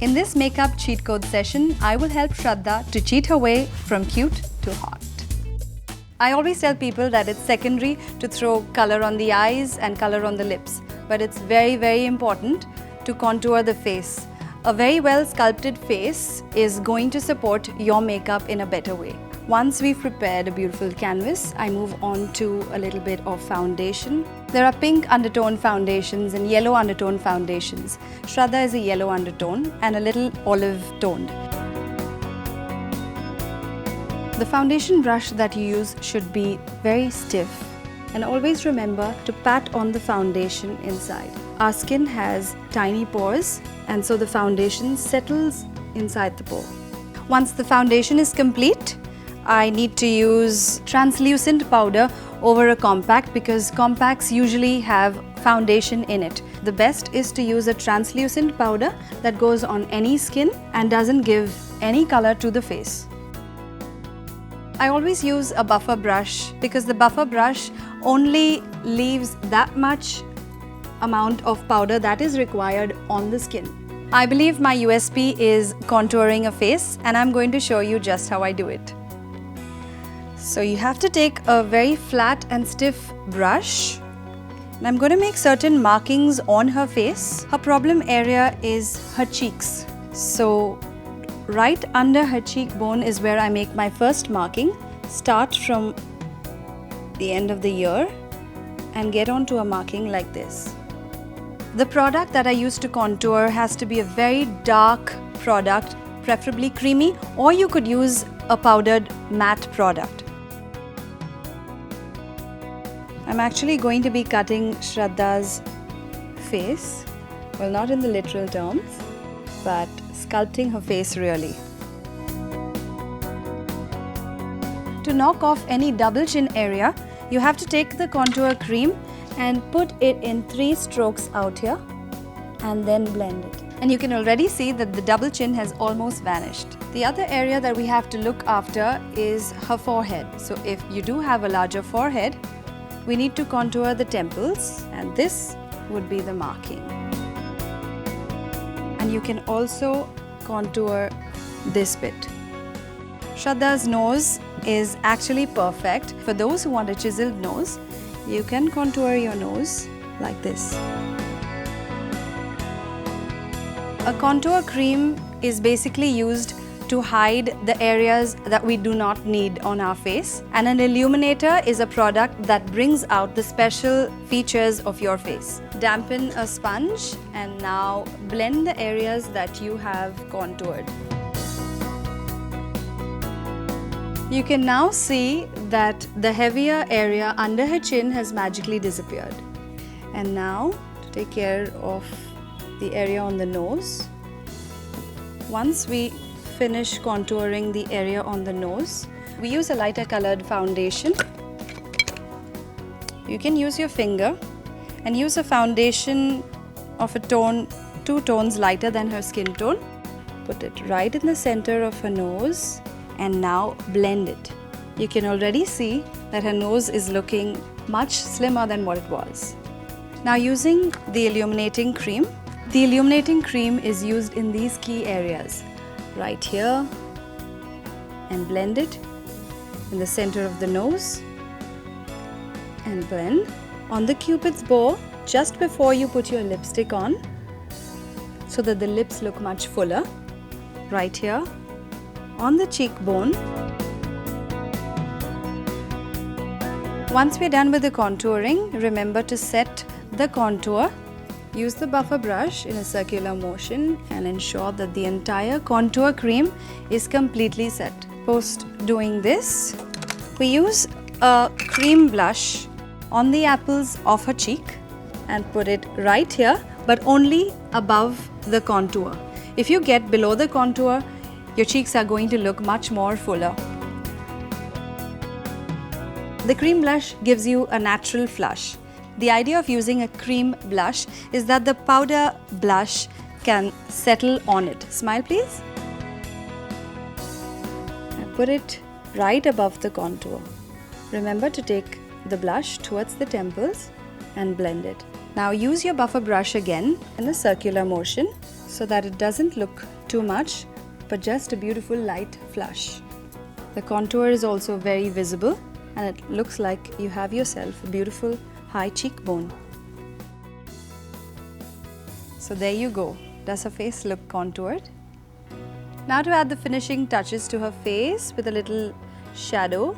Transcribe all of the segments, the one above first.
In this makeup cheat code session, I will help Shraddha to cheat her way from cute to hot. I always tell people that it's secondary to throw color on the eyes and color on the lips, but it's very, very important to contour the face. A very well sculpted face is going to support your makeup in a better way. Once we've prepared a beautiful canvas, I move on to a little bit of foundation. There are pink undertone foundations and yellow undertone foundations. Shraddha is a yellow undertone and a little olive toned. The foundation brush that you use should be very stiff, and always remember to pat on the foundation inside. Our skin has tiny pores, and so the foundation settles inside the pore. Once the foundation is complete, I need to use translucent powder over a compact because compacts usually have foundation in it. The best is to use a translucent powder that goes on any skin and doesn't give any color to the face. I always use a buffer brush because the buffer brush only leaves that much amount of powder that is required on the skin. I believe my USP is contouring a face, and I'm going to show you just how I do it. So you have to take a very flat and stiff brush, and I'm going to make certain markings on her face. Her problem area is her cheeks. So right under her cheekbone is where I make my first marking. Start from the end of the ear and get onto a marking like this. The product that I use to contour has to be a very dark product, preferably creamy, or you could use a powdered matte product. I'm actually going to be cutting Shraddha's face, well, not in the literal terms, but sculpting her face really. To knock off any double chin area, you have to take the contour cream and put it in 3 strokes out here and then blend it. And you can already see that the double chin has almost vanished. The other area that we have to look after is her forehead. So if you do have a larger forehead, we need to contour the temples, and this would be the marking. And you can also contour this bit. Shraddha's nose is actually perfect. For those who want a chiseled nose, you can contour your nose like this. A contour cream is basically used to hide the areas that we do not need on our face, and an illuminator is a product that brings out the special features of your face. Dampen a sponge and now blend the areas that you have contoured. You can now see that the heavier area under her chin has magically disappeared. And now to take care of the area on the nose. Once we finish contouring the area on the nose, we use a lighter colored foundation. You can use your finger and use a foundation of a tone, 2 tones lighter than her skin tone. Put it right in the center of her nose and now blend it. You can already see that her nose is looking much slimmer than what it was. Now using the illuminating cream. The illuminating cream is used in these key areas. Right here, and blend it in the center of the nose and blend on the cupid's bow just before you put your lipstick on so that the lips look much fuller. Right here on the cheekbone. Once we're done with the contouring, remember to set the contour. Use the buffer brush in a circular motion and ensure that the entire contour cream is completely set. Post doing this, we use a cream blush on the apples of her cheek and put it right here, but only above the contour. If you get below the contour, your cheeks are going to look much more fuller. The cream blush gives you a natural flush. The idea of using a cream blush is that the powder blush can settle on it. Smile please. And put it right above the contour. Remember to take the blush towards the temples and blend it. Now use your buffer brush again in a circular motion so that it doesn't look too much, but just a beautiful light flush. The contour is also very visible and it looks like you have yourself a beautiful high cheekbone. So there you go. Does her face look contoured? Now to add the finishing touches to her face with a little shadow.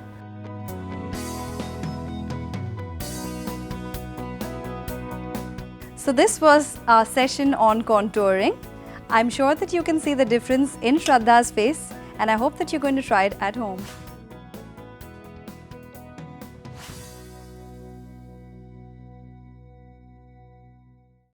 So this was our session on contouring. I'm sure that you can see the difference in Shraddha's face and I hope that you're going to try it at home.